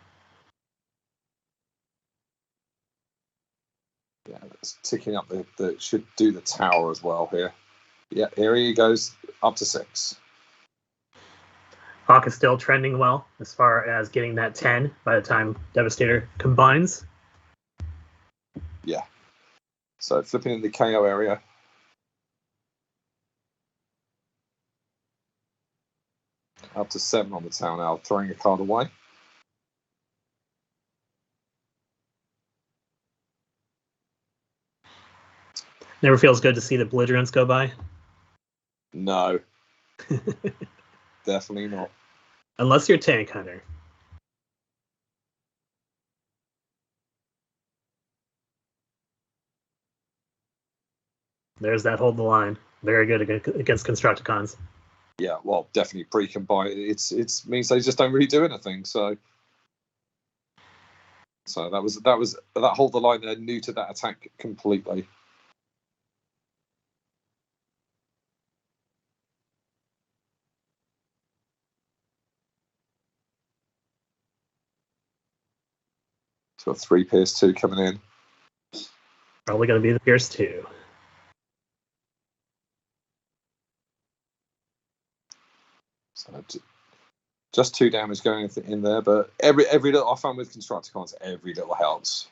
Yeah, it's ticking up the should do the tower as well here. Yeah, here he goes up to 6. Hawk is still trending well as far as getting that 10 by the time Devastator combines. Yeah. So flipping in the KO area. Up to 7 on the tower now, throwing a card away. Never feels good to see the belligerents go by. No. Definitely not. Unless you're Tank Hunter. There's that hold the line. Very good against Constructicons. Yeah, well, definitely pre-combine. It's means they just don't really do anything. So that hold the line there, new to that attack completely. So a 3 Pierce 2 coming in. Probably going to be the Pierce 2. So just 2 damage going in there, but every little I found with Constructicons, every little helps.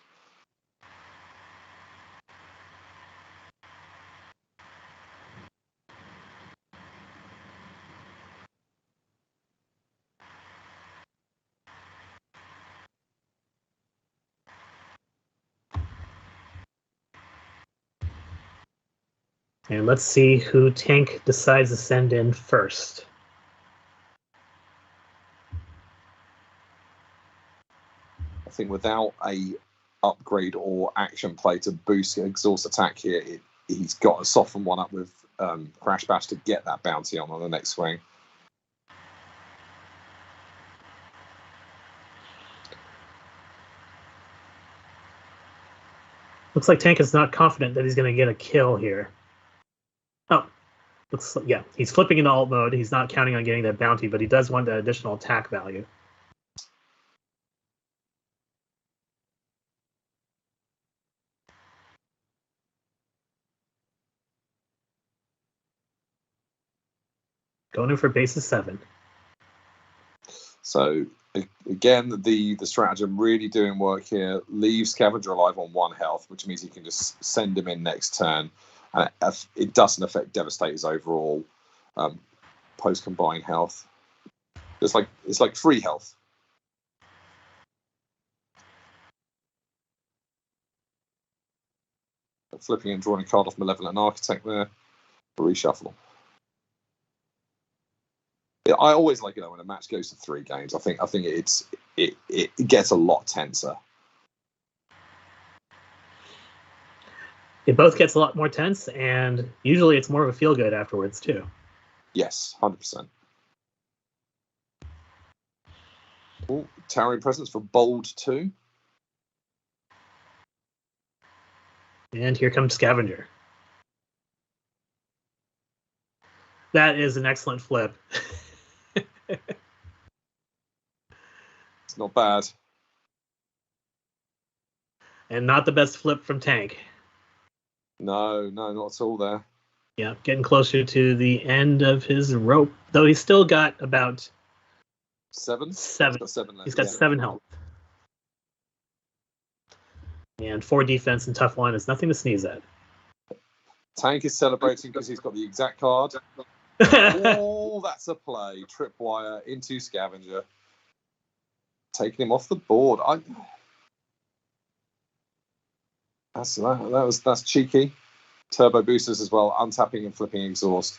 And let's see who Tank decides to send in first. I think without a upgrade or action play to boost exhaust attack here, he's got to soften one up with Crash Bash to get that bounty on the next swing. Looks like Tank is not confident that he's going to get a kill here. Oh, yeah, he's flipping into alt mode. He's not counting on getting that bounty, but he does want that additional attack value. Going in for bases 7. So again, the stratagem really doing work here. Leave Scavenger alive on 1 health, which means he can just send him in next turn, and it doesn't affect Devastator's overall post combined health. It's like 3 health. Flipping and drawing a card off Malevolent Architect there. Reshuffle. Yeah, I always like it when a match goes to 3 games. I think it gets a lot tenser. It both gets a lot more tense, and usually it's more of a feel good afterwards too. Yes, 100%. Ooh, Towering Presence for Bold 2. And here comes Scavenger. That is an excellent flip. It's not bad. And not the best flip from Tank. No, not at all there. Yeah, getting closer to the end of his rope, though he's still got about 7? He's got 7 left. He's got 7 health. And 4 defense and tough one is nothing to sneeze at. Tank is celebrating because he's got the exact card. Oh, that's a play. Tripwire into Scavenger. Taking him off the board. That's cheeky. Turbo boosters as well, untapping and flipping exhaust.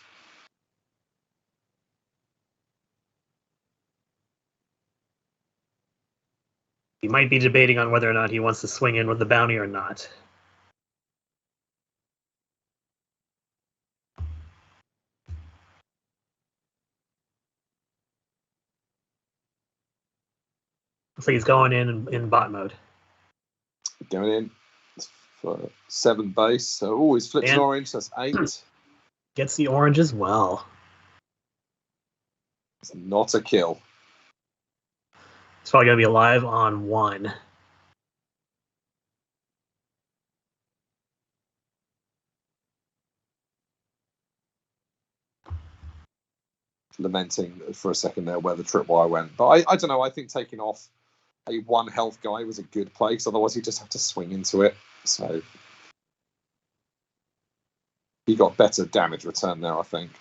He might be debating on whether or not he wants to swing in with the bounty or not. Looks like he's going in bot mode. Going in for 7 base. So, he's flipped an orange. That's 8. Gets the orange as well. It's not a kill. It's probably going to be alive on 1. Lamenting for a second there where the tripwire went. But I don't know. I think taking off a 1 health guy was a good play, because otherwise he'd just have to swing into it. So he got better damage return there, I think.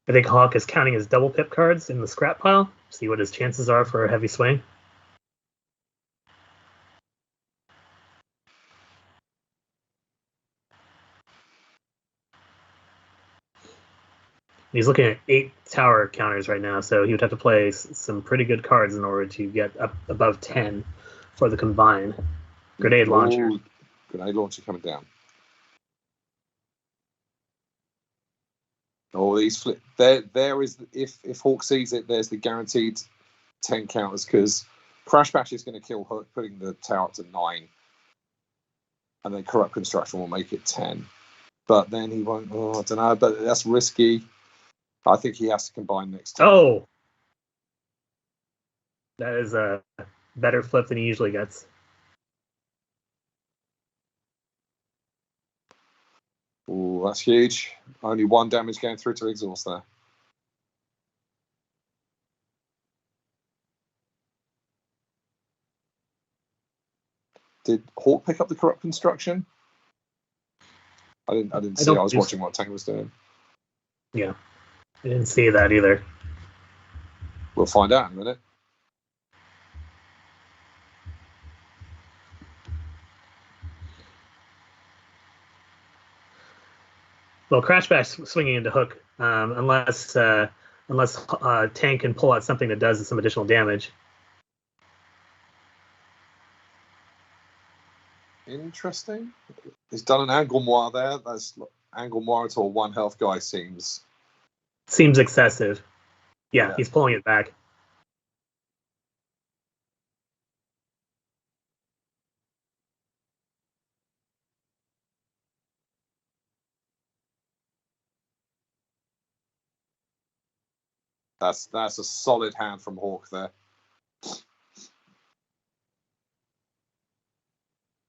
I think Hawk is counting his double pip cards in the scrap pile. See what his chances are for a heavy swing. He's looking at 8 tower counters right now, so he would have to play some pretty good cards in order to get up above 10 for the combine. Grenade launcher. Grenade launcher coming down. Oh, these flip. There is, if Hawk sees it, there's the guaranteed 10 counters, because Crash Bash is going to kill Hook, putting the tower up to 9. And then Corrupt Construction will make it 10. But then he won't. Oh, I don't know. But that's risky. I think he has to combine next time. Oh! That is a better flip than he usually gets. Oh, that's huge. Only 1 damage going through to exhaust there. Did Hawk pick up the Corrupt Construction? I didn't see. I was watching what Tank was doing. Yeah. I didn't see that either. We'll find out in a minute. Well, Crash Bash swinging into Hook, unless Tank can pull out something that does some additional damage. Interesting. He's done an angle moire there. That's angle moire to a 1 health guy seems excessive. Yeah, he's pulling it back. That's a solid hand from Hawk there.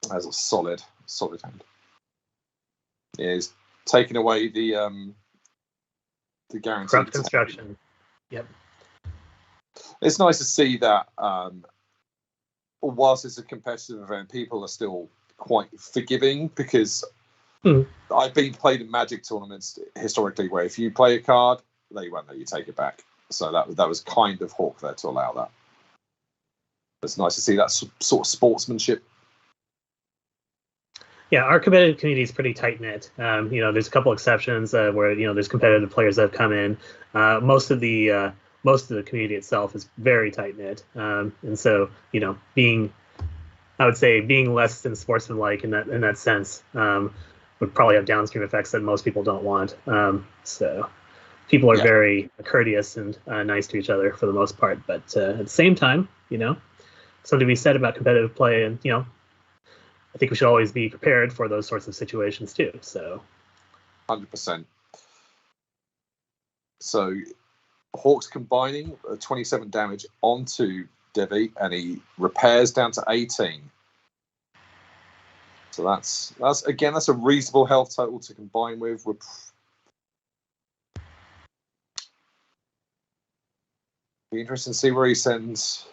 That's a solid hand. Yeah, he's taking away the guarantee. Corrupt Construction. Yep. It's nice to see that whilst it's a competitive event, people are still quite forgiving, because I've been played in Magic tournaments historically where if you play a card, they won't let you take it back. So that was kind of Hawk there to allow that. It's nice to see that sort of sportsmanship. Yeah, our competitive community is pretty tight knit. There's a couple exceptions where there's competitive players that have come in. Most of the community itself is very tight knit, and so being less than sportsmanlike in that sense would probably have downstream effects that most people don't want. So people are very courteous and nice to each other for the most part, but at the same time, something to be said about competitive play, and I think we should always be prepared for those sorts of situations too. So, 100%. So, Hawk's combining 27 damage onto Devi, and he repairs down to 18. So that's a reasonable health total to combine with. Be interesting to see where he sends.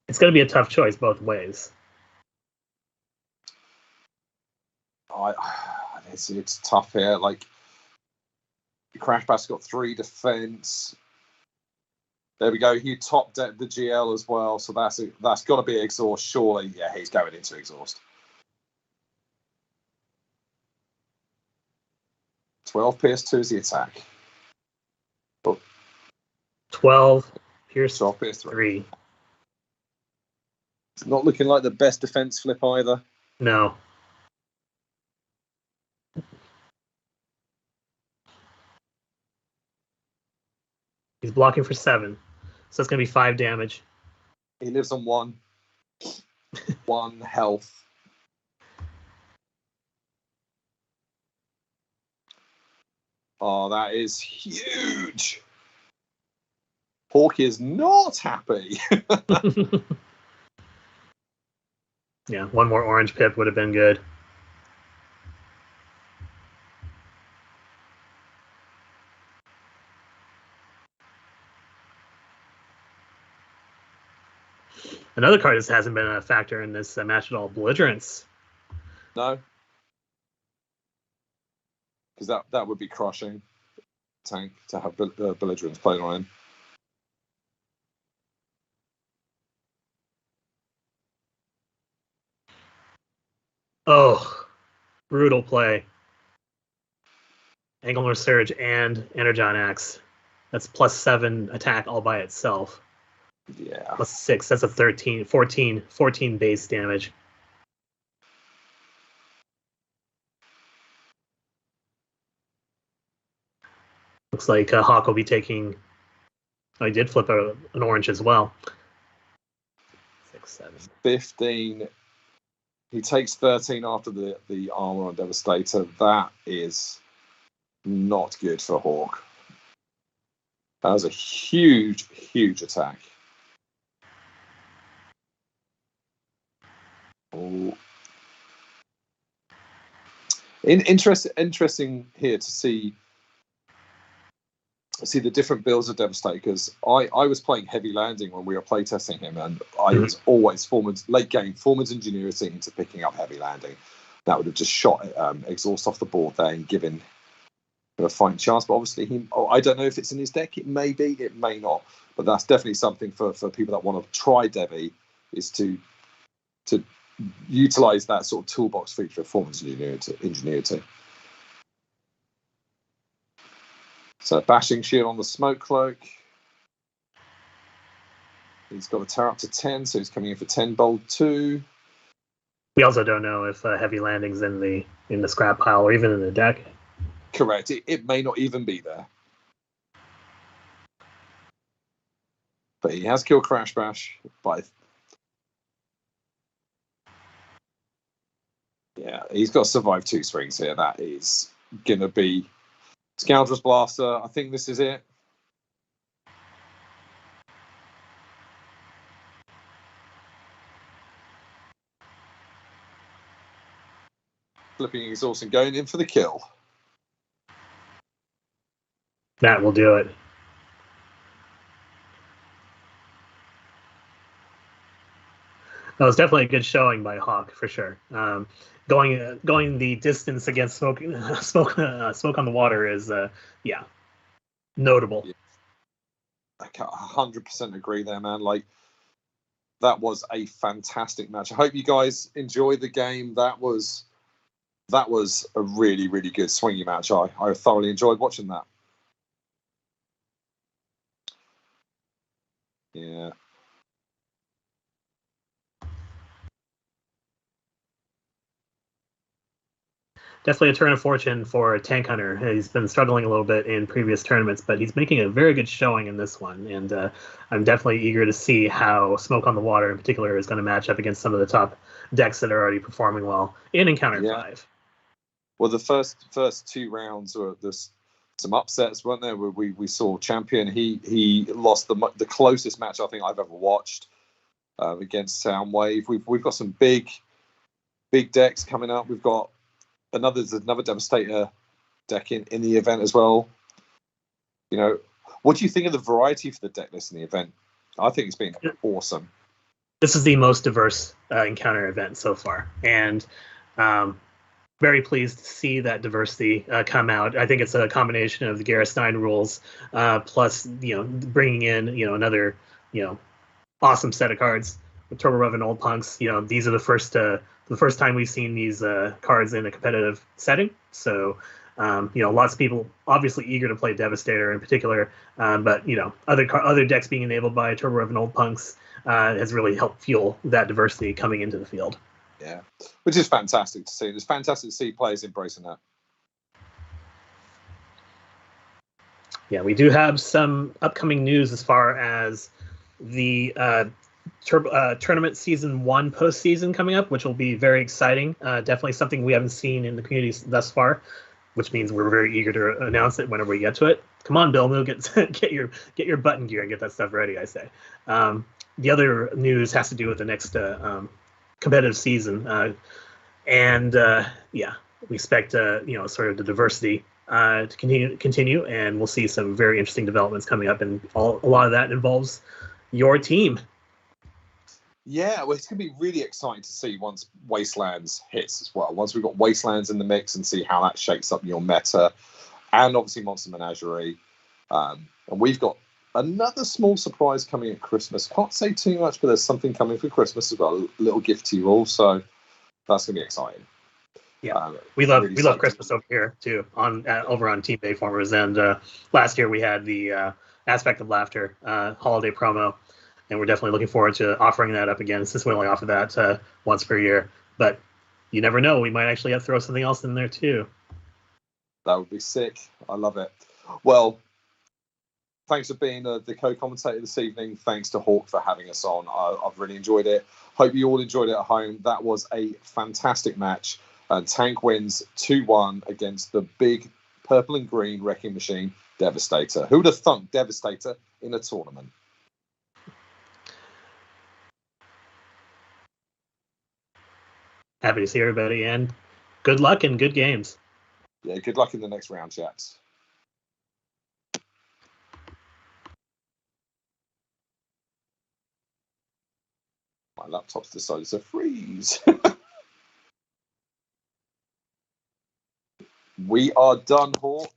It's going to be a tough choice both ways. It's tough here. Like, Crash Bash got 3 defense. There we go. He top decked the GL as well, so that's got to be exhaust. Surely, yeah, he's going into exhaust. 12 PS2 is the attack. 12 Pierce 12 PS3. 3. It's not looking like the best defense flip either. No. He's blocking for 7. So it's going to be 5 damage. He lives on 1. 1 health. Oh, that is huge. Hawk is not happy. Yeah, 1 more orange pip would have been good. Another card that hasn't been a factor in this match at all, Belligerence. No. Because that would be crushing tank to have Belligerence played on him. Oh, brutal play. Angular Surge and Energon Axe. That's +7 attack all by itself. Yeah. +6. That's a 14 base damage. Looks like Hawk will be taking. Oh, he did flip an orange as well. 6, 7. 15. He takes 13 after the armor on Devastator. That is not good for Hawk. That was a huge, huge attack. Oh. Interesting here to see the different builds of Devastator, because I was playing heavy landing when we were playtesting him, and I was always late game Foreman's Ingenuity into picking up heavy landing. That would have just shot exhaust off the board there and given him a fighting chance. But obviously, I don't know if it's in his deck. It may be, it may not. But that's definitely something for people that want to try Devi, is to utilize that sort of toolbox feature of Foreman's Ingenuity. So bashing shield on the smoke cloak. He's got the tear up to 10, so he's coming in for 10 bold 2. We also don't know if heavy landing's in the scrap pile or even in the deck. Correct. It may not even be there. But he has killed Crash Bash by. Yeah, he's got to survive 2 swings here. That is going to be Scoundrel's Blaster. I think this is it. Flipping exhaust and going in for the kill. That will do it. That was definitely a good showing by Hawk for sure. Going the distance against smoke on the water is notable. Yeah. I 100% agree there, man. Like, that was a fantastic match. I hope you guys enjoyed the game. That was a really, really good swingy match. I thoroughly enjoyed watching that. Yeah. Definitely a turn of fortune for Tank Hunter. He's been struggling a little bit in previous tournaments, but he's making a very good showing in this one. And I'm definitely eager to see how Smoke on the Water in particular is going to match up against some of the top decks that are already performing well in Encounter 5. Well, the first 2 rounds were some upsets, weren't there? We saw Champion. He lost the closest match I think I've ever watched against Soundwave. We've got some big big decks coming up. We've got another Devastator deck in the event as well. You know, what do you think of the variety for the deck list in the event? I think it's been awesome. This is the most diverse encounter event so far, and very pleased to see that diversity come out. I think it's a combination of the Garrus 9 rules plus bringing in another awesome set of cards with Turbo Rev and Old Punks. These are the first time we've seen these cards in a competitive setting. So lots of people obviously eager to play Devastator in particular, but other decks being enabled by Turbo Rev and Old Punks has really helped fuel that diversity coming into the field. Yeah, which is fantastic to see. It's fantastic to see players embracing that. Yeah, we do have some upcoming news as far as the tournament season 1 postseason coming up, which will be very exciting. Definitely something we haven't seen in the community thus far, which means we're very eager to announce it whenever we get to it. Come on, Billmoo, get your button gear and get that stuff ready, I say. The other news has to do with the next competitive season, and we expect sort of the diversity to continue, and we'll see some very interesting developments coming up, and a lot of that involves your team. Yeah, well, it's going to be really exciting to see once Wastelands hits as well. Once we've got Wastelands in the mix and see how that shakes up your meta, and obviously Monster Menagerie. And we've got another small surprise coming at Christmas. Can't say too much, but there's something coming for Christmas as well. A little gift to you all, so that's going to be exciting. Yeah, we love Christmas over here too over on Team Bayformers, and last year we had the Aspect of Laughter holiday promo, and we're definitely looking forward to offering that up again, since we only offer that once per year. But you never know, we might actually have to throw something else in there too. That would be sick. I love it. Well, thanks for being the co-commentator this evening. Thanks to Hawk for having us on. I've really enjoyed it. Hope you all enjoyed it at home. That was a fantastic match. Tank wins 2-1 against the big purple and green wrecking machine, Devastator. Who would have thunk Devastator in a tournament? Happy to see everybody, and good luck and good games. Yeah, good luck in the next round, chaps. My laptop's decided to freeze. We are done, Hawk.